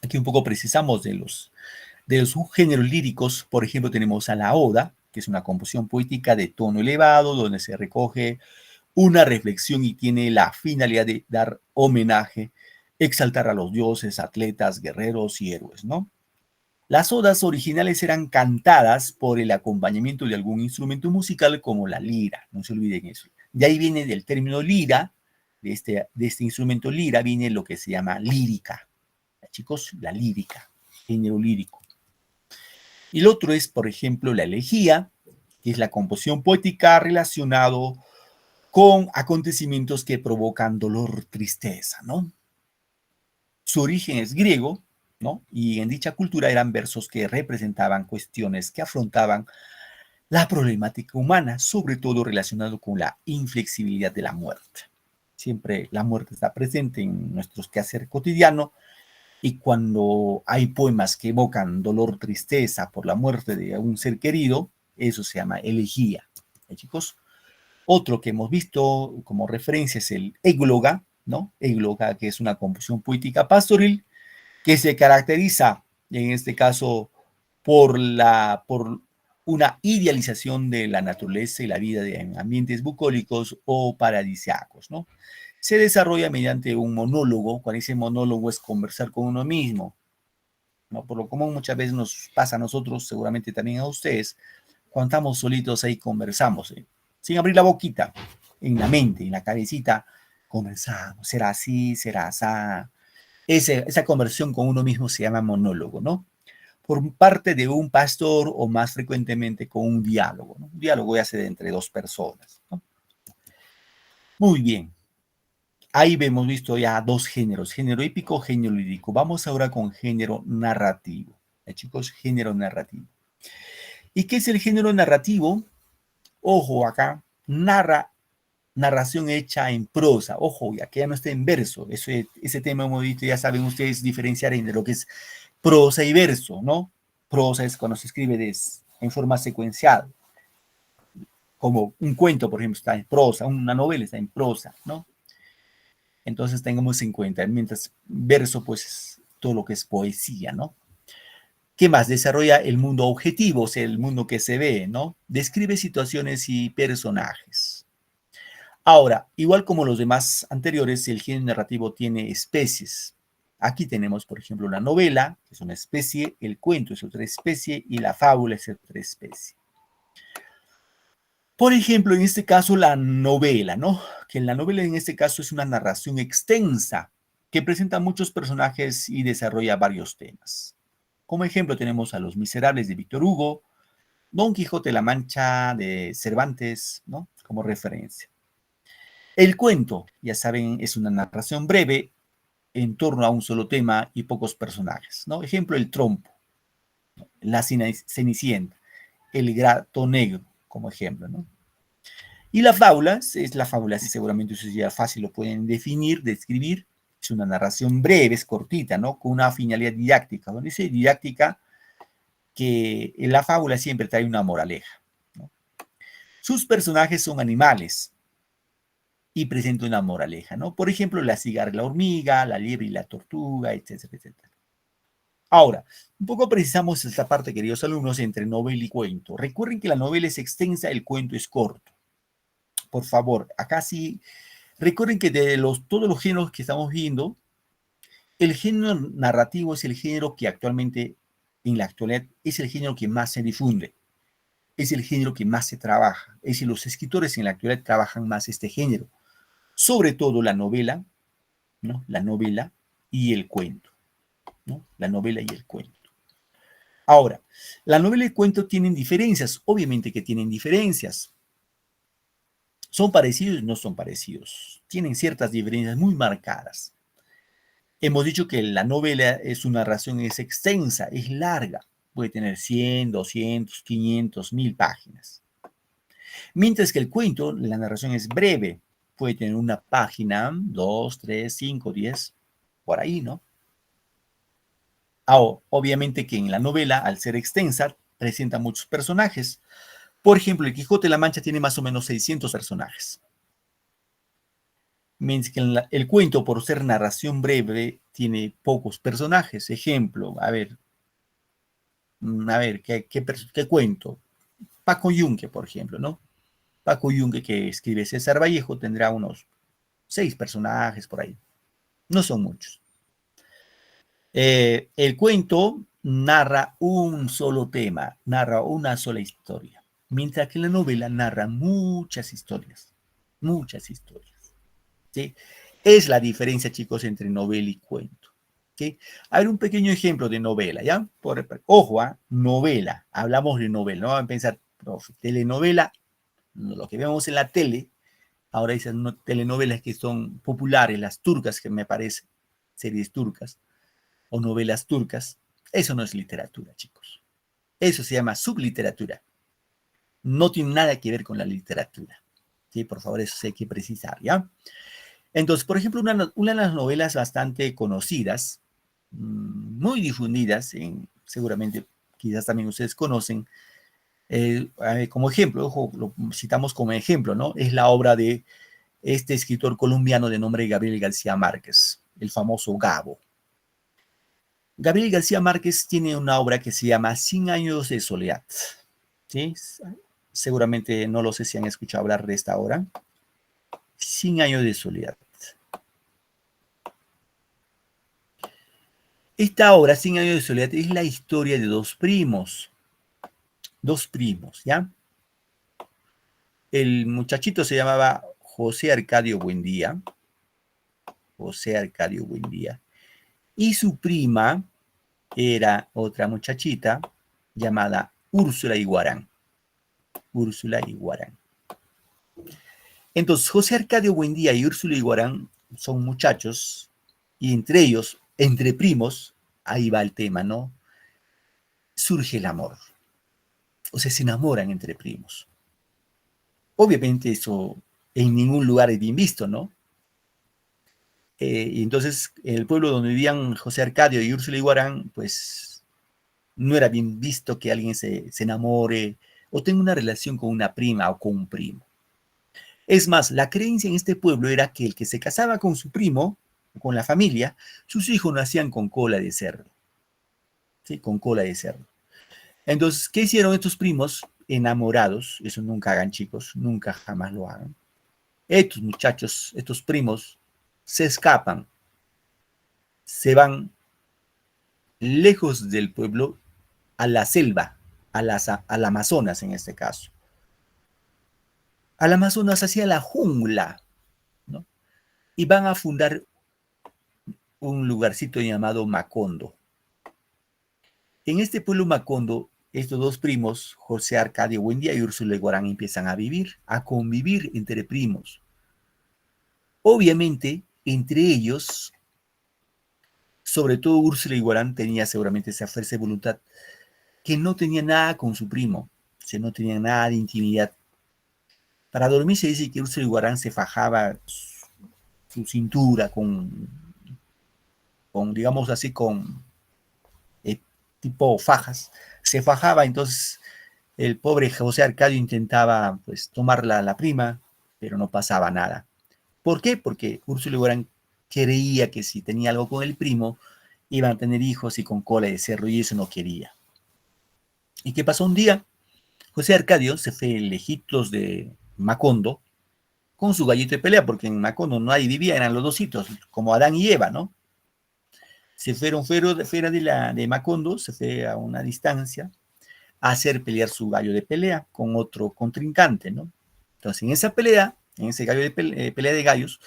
aquí un poco precisamos de los subgéneros líricos. Por ejemplo, tenemos a la oda, que es una composición poética de tono elevado, donde se recoge una reflexión y tiene la finalidad de dar homenaje, exaltar a los dioses, atletas, guerreros y héroes, ¿no? Las odas originales eran cantadas por el acompañamiento de algún instrumento musical como la lira, no se olviden eso. De ahí viene del término lira, de este instrumento lira, viene lo que se llama lírica. Chicos, la lírica, género lírico. Y el otro es, por ejemplo, la elegía, que es la composición poética relacionado con acontecimientos que provocan dolor, tristeza, ¿no? Su origen es griego, ¿no? Y en dicha cultura eran versos que representaban cuestiones que afrontaban la problemática humana, sobre todo relacionado con la inflexibilidad de la muerte. Siempre la muerte está presente en nuestros quehaceres cotidianos, y cuando hay poemas que evocan dolor, tristeza por la muerte de un ser querido, eso se llama elegía. Chicos, otro que hemos visto como referencia es el égloga, ¿no? Égloga, que es una composición poética pastoril que se caracteriza, en este caso, por una idealización de la naturaleza y la vida en ambientes bucólicos o paradisiacos, ¿no? Se desarrolla mediante un monólogo. Cuando dice monólogo es conversar con uno mismo, ¿no? Por lo común muchas veces nos pasa a nosotros, seguramente también a ustedes, cuando estamos solitos ahí conversamos, sin abrir la boquita, en la mente, en la cabecita, conversamos, será así, será así. Esa conversión con uno mismo se llama monólogo, ¿no? Por parte de un pastor o más frecuentemente con un diálogo, ¿no? Un diálogo ya se da entre dos personas, ¿no? Muy bien. Ahí hemos visto ya dos géneros, género épico, género lírico. Vamos ahora con género narrativo. Chicos, género narrativo. ¿Y qué es el género narrativo? Ojo acá, narración hecha en prosa. Ojo, ya que ya no está en verso. Ese tema hemos visto, ya saben ustedes diferenciar entre lo que es prosa y verso, ¿no? Prosa es cuando se escribe en forma secuencial. Como un cuento, por ejemplo, está en prosa, una novela está en prosa, ¿no? Entonces tengamos en cuenta, mientras verso, pues, todo lo que es poesía, ¿no? ¿Qué más? Desarrolla el mundo objetivo, o sea, el mundo que se ve, ¿no? Describe situaciones y personajes. Ahora, igual como los demás anteriores, el género narrativo tiene especies. Aquí tenemos, por ejemplo, la novela, que es una especie, el cuento es otra especie y la fábula es otra especie. Por ejemplo, en este caso, la novela, ¿no? Que la novela en este caso es una narración extensa que presenta muchos personajes y desarrolla varios temas. Como ejemplo tenemos a Los Miserables de Víctor Hugo, Don Quijote de la Mancha de Cervantes, ¿no? Como referencia. El cuento, ya saben, es una narración breve en torno a un solo tema y pocos personajes, ¿no? Ejemplo, El Trompo, ¿no? La Cenicienta, El Gato Negro, como ejemplo, ¿no? Y la fábula, así seguramente ustedes ya fácil lo pueden definir, describir. Es una narración breve, es cortita, ¿no? Con una finalidad didáctica. Donde dice didáctica, que en la fábula siempre trae una moraleja, ¿no? Sus personajes son animales y presenta una moraleja, ¿no? Por ejemplo, la cigarra y la hormiga, la liebre y la tortuga, etcétera, etcétera. Ahora, un poco precisamos esta parte, queridos alumnos, entre novela y cuento. Recuerden que la novela es extensa, el cuento es corto. Por favor, acá sí, recuerden que de todos los géneros que estamos viendo, el género narrativo es el género que actualmente, en la actualidad, es el género que más se difunde, es el género que más se trabaja, es decir, los escritores en la actualidad trabajan más este género, sobre todo la novela, ¿no? La novela y el cuento, ¿no? La novela y el cuento. Ahora, la novela y el cuento tienen diferencias, obviamente que tienen diferencias. ¿Son parecidos? No son parecidos. Tienen ciertas diferencias muy marcadas. Hemos dicho que la novela es una narración, es extensa, es larga. Puede tener 100, 200, 500, 1000 páginas. Mientras que el cuento, la narración es breve. Puede tener una página, 2, 3, 5, 10, por ahí, ¿no? Ahora, obviamente que en la novela, al ser extensa, presenta muchos personajes. Por ejemplo, el Quijote de la Mancha tiene más o menos 600 personajes. Mientras que el cuento, por ser narración breve, tiene pocos personajes. Ejemplo, ¿qué cuento? Paco Yunque, por ejemplo, ¿no? Paco Yunque, que escribe César Vallejo, tendrá unos 6 personajes por ahí. No son muchos. El cuento narra un solo tema, narra una sola historia, mientras que la novela narra muchas historias, ¿sí? Es la diferencia, chicos, entre novela y cuento. ¿Sí? A ver, un pequeño ejemplo de novela, ¿ya? Ojo, novela, hablamos de novela, no van a pensar, profe, telenovela, lo que vemos en la tele, ahora dicen telenovelas que son populares, las turcas, que me parece, series turcas, o novelas turcas, eso no es literatura, chicos. Eso se llama subliteratura. No tiene nada que ver con la literatura. ¿Sí? Por favor, eso sí hay que precisar, ¿ya? Entonces, por ejemplo, una de las novelas bastante conocidas, muy difundidas, seguramente quizás también ustedes conocen, como ejemplo, ojo, lo citamos como ejemplo, ¿no? Es la obra de este escritor colombiano de nombre Gabriel García Márquez, el famoso Gabo. Gabriel García Márquez tiene una obra que se llama 100 años de soledad. ¿Sí? Seguramente no lo sé si han escuchado hablar de esta obra. 100 años de soledad. Esta obra, 100 años de soledad, es la historia de dos primos. ¿Ya? El muchachito se llamaba José Arcadio Buendía. Y su prima era otra muchachita llamada Úrsula Iguarán. Entonces, José Arcadio Buendía y Úrsula Iguarán son muchachos, y entre ellos, entre primos, ahí va el tema, ¿no? Surge el amor. O sea, se enamoran entre primos. Obviamente eso en ningún lugar es bien visto, ¿no? Y entonces, en el pueblo donde vivían José Arcadio y Úrsula Iguarán, pues no era bien visto que alguien se enamore o tenga una relación con una prima o con un primo. Es más, la creencia en este pueblo era que el que se casaba con su primo, con la familia, sus hijos nacían con cola de cerdo. ¿Sí? Con cola de cerdo. Entonces, ¿qué hicieron estos primos enamorados? Eso nunca hagan, chicos, nunca jamás lo hagan. Estos muchachos, estos primos, se escapan, se van lejos del pueblo a la selva, al Amazonas en este caso. Al Amazonas, hacia la jungla, ¿no? Y van a fundar un lugarcito llamado Macondo. En este pueblo Macondo, estos dos primos, José Arcadio Buendía y Úrsula Iguarán, empiezan a vivir, a convivir entre primos. Obviamente, entre ellos, sobre todo Úrsula Iguarán tenía seguramente esa fuerza de voluntad que no tenía nada con su primo, o sea, no tenía nada de intimidad. Para dormir se dice que Úrsula Iguarán se fajaba su cintura con digamos así, con tipo fajas. Se fajaba, entonces el pobre José Arcadio intentaba pues tomar la prima, pero no pasaba nada. ¿Por qué? Porque Úrsula Iguarán creía que si tenía algo con el primo, iban a tener hijos y con cola de cerro, y eso no quería. ¿Y qué pasó un día? José Arcadio se fue lejitos de Macondo con su gallito de pelea, porque en Macondo no hay vivía, eran los dos hitos, como Adán y Eva, ¿no? Se fueron fuera de Macondo, se fue a una distancia a hacer pelear su gallo de pelea con otro contrincante, ¿no? Entonces, en esa pelea, en ese gallo de pelea de gallos,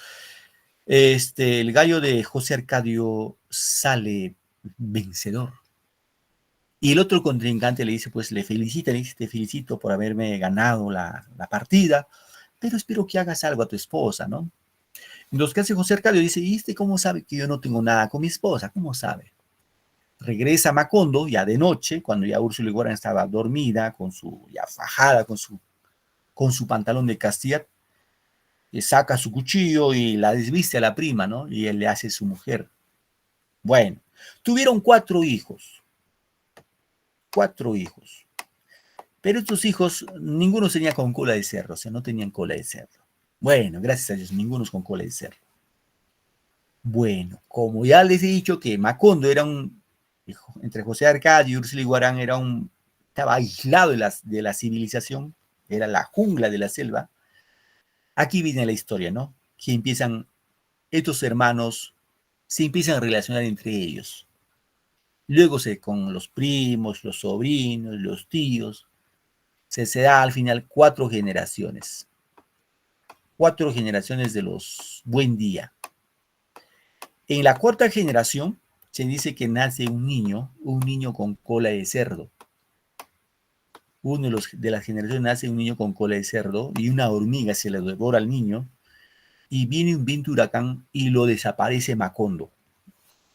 el gallo de José Arcadio sale vencedor. Y el otro contrincante le dice, pues le dice, te felicito por haberme ganado la partida, pero espero que hagas algo a tu esposa, ¿no? Entonces, ¿qué hace José Arcadio? Dice, ¿y cómo sabe que yo no tengo nada con mi esposa? ¿Cómo sabe? Regresa a Macondo, ya de noche, cuando ya Úrsula Iguarán estaba dormida, ya fajada, con su pantalón de Castilla, le saca su cuchillo y la desviste a la prima, ¿no? Y él le hace su mujer. Bueno, tuvieron 4 hijos. Pero estos hijos, ninguno tenía con cola de cerdo, o sea, no tenían cola de cerdo. Bueno, gracias a Dios, ninguno con cola de cerdo. Bueno, como ya les he dicho que Macondo era entre José Arcadio y Úrsula Iguarán estaba aislado de la civilización, era la jungla de la selva. Aquí viene la historia, ¿no? Que estos hermanos se empiezan a relacionar entre ellos. Luego con los primos, los sobrinos, los tíos, se da al final 4 generaciones. 4 generaciones de los Buen Día. En la 4ª generación se dice que nace un niño con cola de cerdo. Uno de las generaciones nace un niño con cola de cerdo y una hormiga se le devora al niño y viene un viento huracán y lo desaparece Macondo.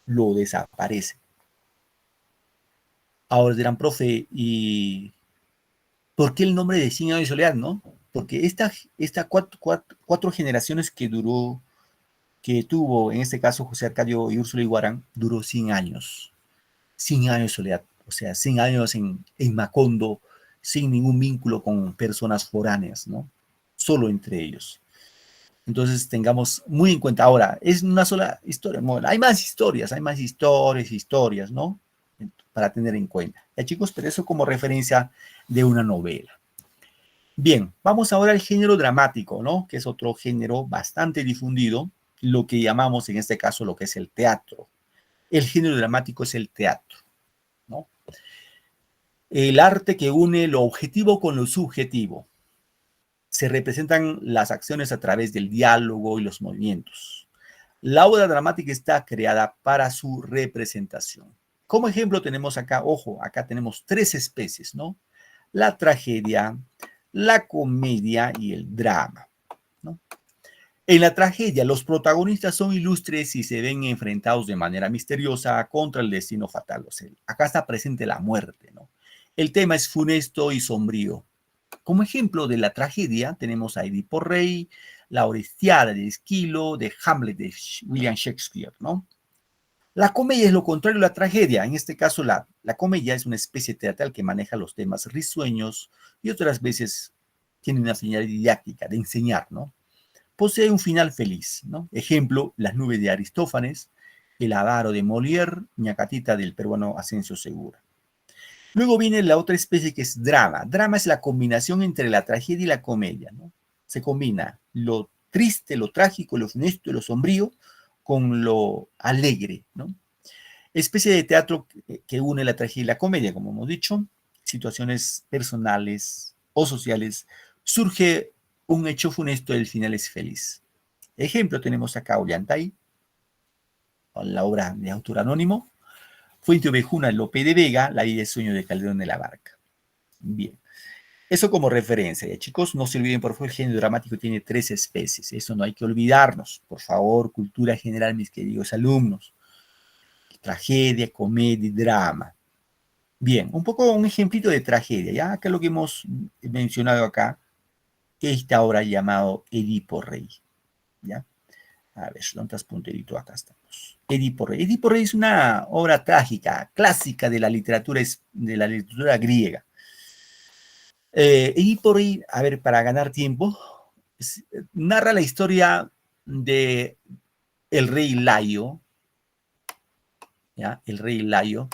Lo desaparece. Ahora dirán, profe, ¿y por qué el nombre de 100 años de soledad, no? Porque estas 4 generaciones que tuvo, en este caso, José Arcadio y Úrsula Iguarán, duró 100 años. 100 años de soledad. O sea, 100 años en Macondo, sin ningún vínculo con personas foráneas, ¿no? Solo entre ellos. Entonces, tengamos muy en cuenta. Ahora, es una sola historia. Bueno, hay más historias, ¿no? Para tener en cuenta. Ya, chicos, pero eso como referencia de una novela. Bien, vamos ahora al género dramático, ¿no? Que es otro género bastante difundido, lo que llamamos en este caso lo que es el teatro. El género dramático es el teatro, ¿no? El arte que une lo objetivo con lo subjetivo. Se representan las acciones a través del diálogo y los movimientos. La obra dramática está creada para su representación. Como ejemplo tenemos acá, ojo, acá tenemos 3 especies, ¿no? La tragedia, la comedia y el drama, ¿no? En la tragedia, los protagonistas son ilustres y se ven enfrentados de manera misteriosa contra el destino fatal. O sea, acá está presente la muerte, ¿no? El tema es funesto y sombrío. Como ejemplo de la tragedia, tenemos a Edipo Rey, la Orestiada de Esquilo, de Hamlet de William Shakespeare, ¿no? La comedia es lo contrario a la tragedia. En este caso, la comedia es una especie teatral que maneja los temas risueños y otras veces tiene una finalidad didáctica de enseñar, ¿no? Posee un final feliz, ¿no? Ejemplo, Las nubes de Aristófanes, El avaro de Molière, Ñacatita del peruano Asensio Segura. Luego viene la otra especie que es drama. Drama es la combinación entre la tragedia y la comedia, ¿no? Se combina lo triste, lo trágico, lo funesto y lo sombrío con lo alegre, ¿no? Especie de teatro que une la tragedia y la comedia, como hemos dicho, situaciones personales o sociales, surge un hecho funesto y el final es feliz. Ejemplo, tenemos acá Ollantay, la obra de autor anónimo, Fuente Ovejuna, Lope de Vega, La vida de sueño de Calderón de la Barca. Bien, eso como referencia, ¿ya, chicos? No se olviden, por favor, el género dramático tiene 3 especies, eso no hay que olvidarnos. Por favor, cultura general, mis queridos alumnos. Tragedia, comedia y drama. Bien, un ejemplito de tragedia, ¿ya? Acá lo que hemos mencionado acá, esta obra llamado Edipo Rey, ¿ya? A ver, ¿dónde estás, punterito? Acá estamos. Edipo Rey. Edipo Rey es una obra trágica, clásica de la literatura griega. Edipo Rey, a ver, para ganar tiempo, narra la historia de el rey Layo, ¿ya? El rey Layo,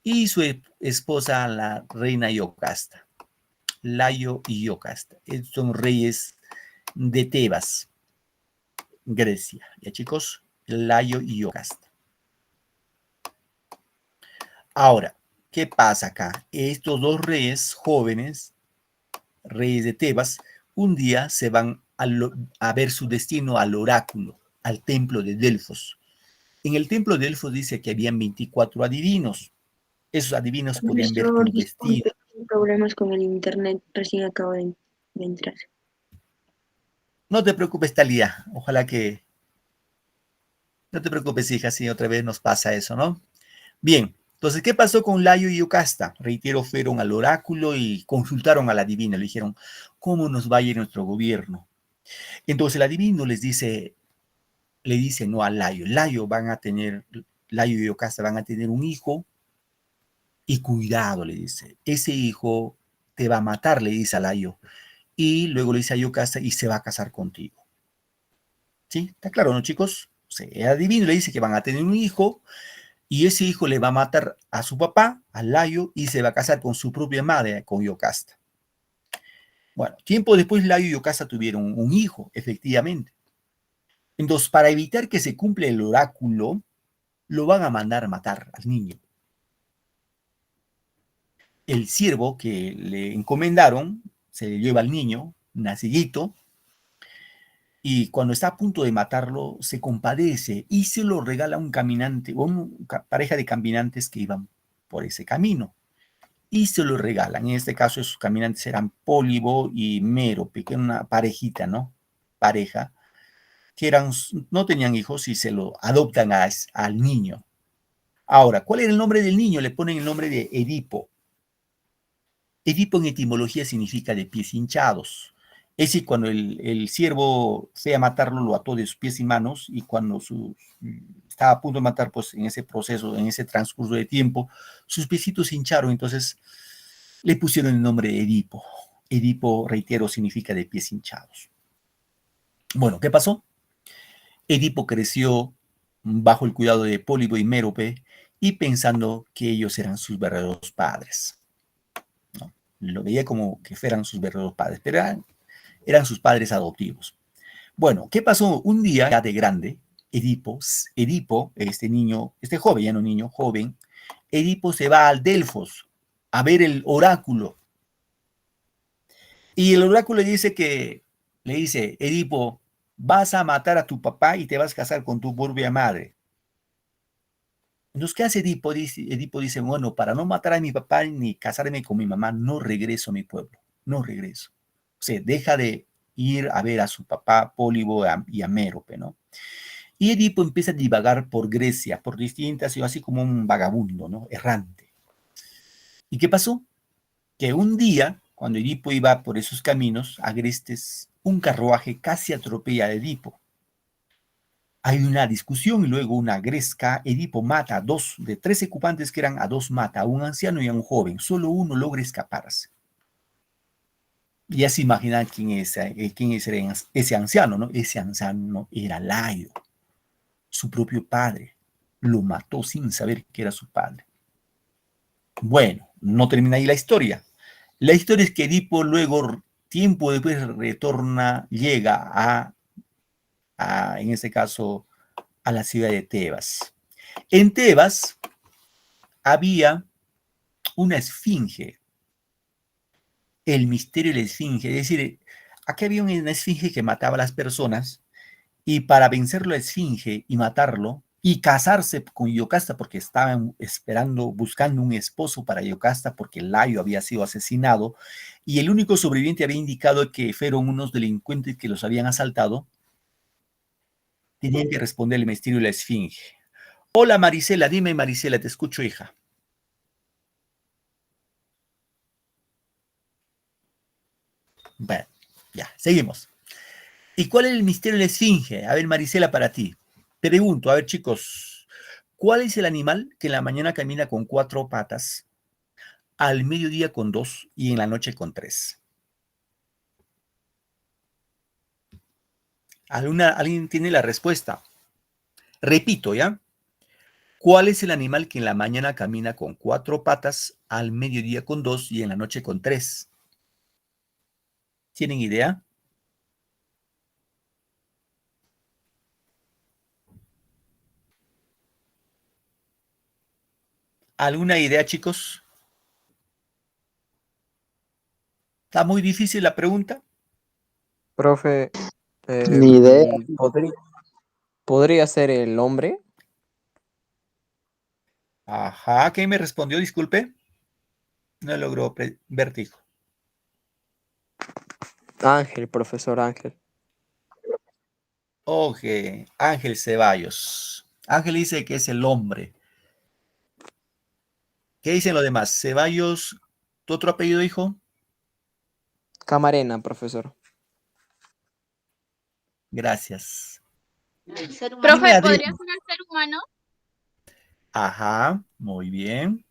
y su esposa, la reina Iocasta. Layo y Iocasta. Son reyes de Tebas, Grecia. ¿Ya, chicos? Layo y Iocasta. Ahora, ¿qué pasa acá? Estos 2 reyes jóvenes, reyes de Tebas, un día se van a ver su destino al oráculo, al templo de Delfos. En el templo de Delfos dice que habían 24 adivinos. Esos adivinos podían ver tu destino. Problemas con el internet, recién acabo de entrar. No te preocupes, Talía. Ojalá que... No te preocupes, hija, si otra vez nos pasa eso, ¿no? Bien, entonces, ¿qué pasó con Layo y Iocasta? Reitero, fueron al oráculo y consultaron al adivino. Le dijeron, ¿cómo nos va a ir nuestro gobierno? Entonces el adivino le dice no a Layo. Layo y Iocasta van a tener un hijo y cuidado, le dice. Ese hijo te va a matar, le dice a Layo. Y luego le dice a Yocasta y se va a casar contigo. ¿Sí? ¿Está claro, no, chicos? Se adivina, le dice que van a tener un hijo y ese hijo le va a matar a su papá, a Layo, y se va a casar con su propia madre, con Yocasta. Bueno, tiempo después Layo y Yocasta tuvieron un hijo, efectivamente. Entonces, para evitar que se cumpla el oráculo, lo van a mandar a matar al niño. El siervo que le encomendaron se le lleva al niño, nacillito, y cuando está a punto de matarlo, se compadece y se lo regala a un caminante, o una pareja de caminantes que iban por ese camino. Y se lo regalan. En este caso, esos caminantes eran Pólibo y Mérope, que era una parejita, ¿no? Pareja, que no tenían hijos y se lo adoptan al niño. Ahora, ¿cuál era el nombre del niño? Le ponen el nombre de Edipo. Edipo en etimología significa de pies hinchados. Es decir, cuando el siervo fue a matarlo, lo ató de sus pies y manos, y cuando estaba a punto de matar, pues en ese proceso, en ese transcurso de tiempo, sus piecitos se hincharon, entonces le pusieron el nombre de Edipo. Edipo, reitero, significa de pies hinchados. Bueno, ¿qué pasó? Edipo creció bajo el cuidado de Pólibo y Mérope y pensando que ellos eran sus verdaderos padres. ¿No? Lo veía como que fueran sus verdaderos padres, pero eran sus padres adoptivos. Bueno, ¿qué pasó? Un día, ya de grande, Edipo, este niño, este joven, ya no niño, joven, Edipo se va al Delfos a ver el oráculo. Y el oráculo le dice, Edipo, vas a matar a tu papá y te vas a casar con tu propia madre. Entonces, ¿qué hace Edipo? Edipo dice, bueno, para no matar a mi papá ni casarme con mi mamá, no regreso a mi pueblo, no regreso. O sea, deja de ir a ver a su papá Pólibo y a Mérope, ¿no? Y Edipo empieza a divagar por Grecia, por distintas ciudades, así como un vagabundo, ¿no? Errante. ¿Y qué pasó? Que un día, cuando Edipo iba por esos caminos agrestes, un carruaje casi atropella a Edipo. Hay una discusión y luego una gresca. Edipo mata a dos, de 3 ocupantes que eran, a 2 mata, a un anciano y a un joven. Solo uno logra escaparse. Ya se imaginan quién era ese anciano, ¿no? Ese anciano era Layo, su propio padre. Lo mató sin saber que era su padre. Bueno, no termina ahí la historia. La historia es que Edipo luego, tiempo después, llega en este caso, a la ciudad de Tebas. En Tebas había una esfinge, el misterio de la esfinge, es decir, aquí había una esfinge que mataba a las personas y para vencer la esfinge y matarlo y casarse con Yocasta porque estaban buscando un esposo para Yocasta porque Layo había sido asesinado y el único sobreviviente había indicado que fueron unos delincuentes que los habían asaltado, tenían que responder el misterio de la esfinge. Hola Marisela, dime Marisela, te escucho, hija. Bueno, ya, seguimos. ¿Y cuál es el misterio de la esfinge? A ver, Marisela, para ti. Te pregunto, a ver, chicos, ¿cuál es el animal que en la mañana camina con 4 patas, al mediodía con 2 y en la noche con 3? ¿Alguien tiene la respuesta? Repito, ¿ya? ¿Cuál es el animal que en la mañana camina con 4 patas, al mediodía con 2 y en la noche con 3? ¿Tienen idea? ¿Alguna idea, chicos? ¿Está muy difícil la pregunta? Profe, Ni idea. ¿podría ser el hombre? Ajá, ¿quién me respondió? Disculpe. No logró verte, hijo. Ángel, profesor Ángel. Ok, Ángel Ceballos. Ángel dice que es el hombre. ¿Qué dicen los demás? Ceballos, ¿tu otro apellido, hijo? Camarena, profesor. Gracias. Profe, Dime, Adri- ¿podría ser el ser humano? Ajá, muy bien.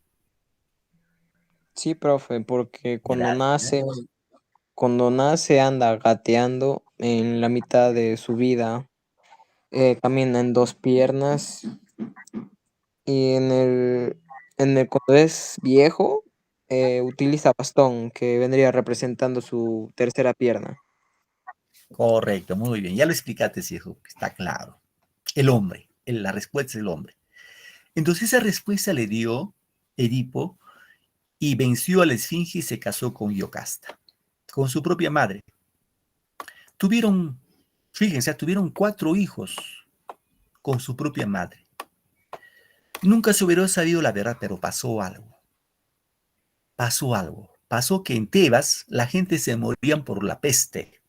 Sí, profe, porque Gracias. cuando nace anda gateando en la mitad de su vida, camina en dos piernas y cuando es viejo, utiliza bastón, que vendría representando su tercera pierna. Correcto, muy bien. Ya lo explicaste, hijo, está claro. El hombre, la respuesta es el hombre. Entonces esa respuesta le dio Edipo y venció a la Esfinge y se casó con Iocasta, con su propia madre. Tuvieron, fíjense, tuvieron 4 hijos con su propia madre. Nunca se hubiera sabido la verdad, pero pasó algo. Pasó algo. Pasó que en Tebas la gente se morían por la peste.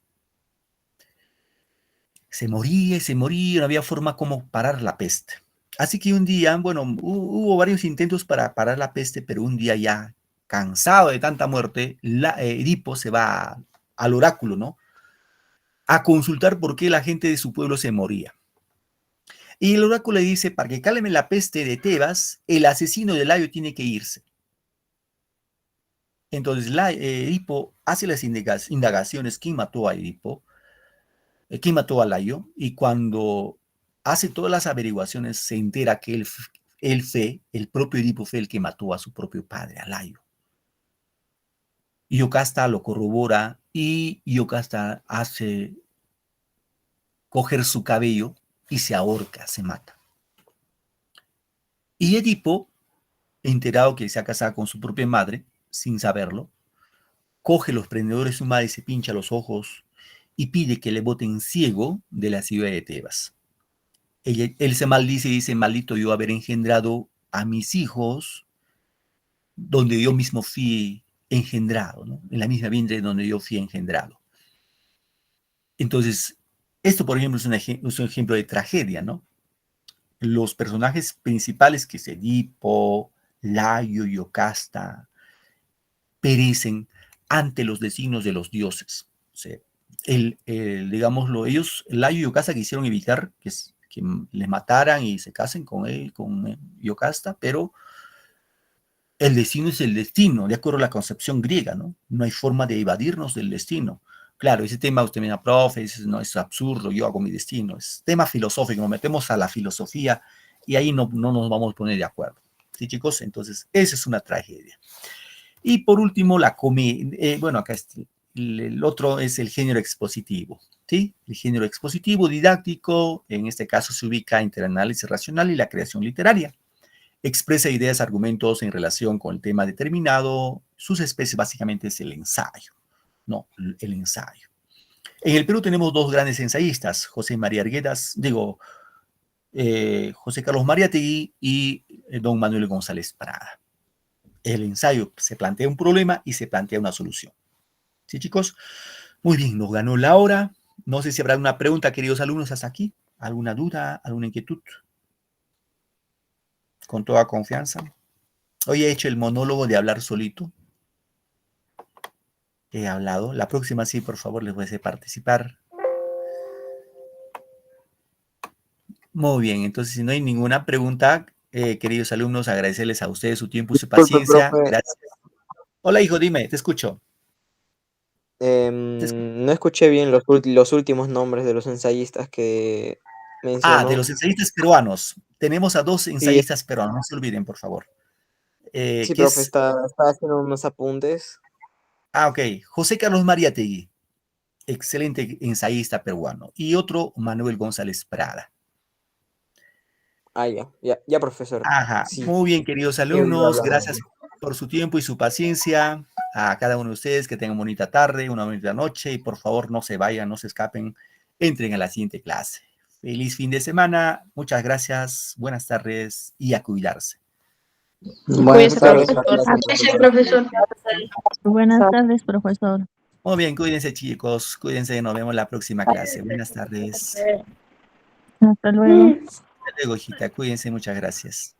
Se moría y se moría, no había forma como parar la peste. Así que un día, bueno, hubo varios intentos para parar la peste, pero un día ya cansado de tanta muerte, Edipo se va al oráculo, ¿no? A consultar por qué la gente de su pueblo se moría. Y el oráculo le dice, para que calme la peste de Tebas, el asesino de Layo tiene que irse. Entonces Edipo hace las indagaciones, ¿quién mató a Edipo? ¿Quién mató a Layo? Y cuando hace todas las averiguaciones, se entera que el propio Edipo fue el que mató a su propio padre, a Layo. Iocasta lo corrobora y Iocasta hace coger su cabello y se ahorca, se mata. Y Edipo, enterado que se ha casado con su propia madre, sin saberlo, coge los prendedores de su madre y se pincha los ojos y pide que le boten ciego de la ciudad de Tebas. Él se maldice y dice, maldito yo haber engendrado a mis hijos donde yo mismo fui engendrado, ¿no? En la misma vientre donde yo fui engendrado. Entonces, esto, por ejemplo, es un ejemplo de tragedia, ¿no? Los personajes principales, que es Edipo, Layo, Iocasta, perecen ante los designios de los dioses. O sea, digámoslo, ellos, Layo y Iocasta, quisieron evitar que les mataran y se casen con él, con Iocasta, pero el destino es el destino, de acuerdo a la concepción griega, ¿no? No hay forma de evadirnos del destino. Claro, ese tema usted me da, profe, dice, no, es absurdo, yo hago mi destino. Es tema filosófico, nos metemos a la filosofía y ahí no nos vamos a poner de acuerdo. ¿Sí, chicos? Entonces, esa es una tragedia. Y por último, bueno, acá el otro es el género expositivo, ¿sí? El género expositivo didáctico, en este caso se ubica entre el análisis racional y la creación literaria. Expresa ideas, argumentos en relación con el tema determinado. Sus especies básicamente es el ensayo, ¿no? El ensayo. En el Perú tenemos 2 grandes ensayistas, José Carlos Mariátegui y don Manuel González Prada. El ensayo se plantea un problema y se plantea una solución. ¿Sí, chicos? Muy bien, nos ganó la hora. No sé si habrá una pregunta, queridos alumnos, hasta aquí. ¿Alguna duda, alguna inquietud? Con toda confianza. Hoy he hecho el monólogo de hablar solito. He hablado. La próxima sí, por favor, les voy a hacer participar. Muy bien, entonces si no hay ninguna pregunta, queridos alumnos, agradecerles a ustedes su tiempo y su Disculpe, paciencia. profe, Gracias. Hola, hijo, dime, te escucho. no escuché bien los últimos nombres de los ensayistas que De mencionó. los ensayistas peruanos. Tenemos a 2 Sí, ensayistas peruanos, no se olviden, por favor. sí, ¿Qué profe, es? está haciendo unos apuntes. Ok. José Carlos Mariátegui, excelente ensayista peruano. Y otro, Manuel González Prada. Ah, ya, profesor. Ajá. Sí, Muy bien, queridos he oído alumnos. hablar de Gracias él. por su tiempo y su paciencia. A cada uno de ustedes que tengan bonita tarde, una bonita noche. Y por favor, no se vayan, no se escapen. Entren a la siguiente clase. Feliz fin de semana. Muchas gracias. Buenas tardes y a cuidarse. Buenas Cuídese, tardes, profesor. gracias, profesor. profesor. Buenas tardes, profesor. Muy bien, cuídense, chicos. Cuídense. Nos vemos en la próxima clase. Buenas tardes. Hasta luego. Hasta luego, hijita. Cuídense. Muchas gracias.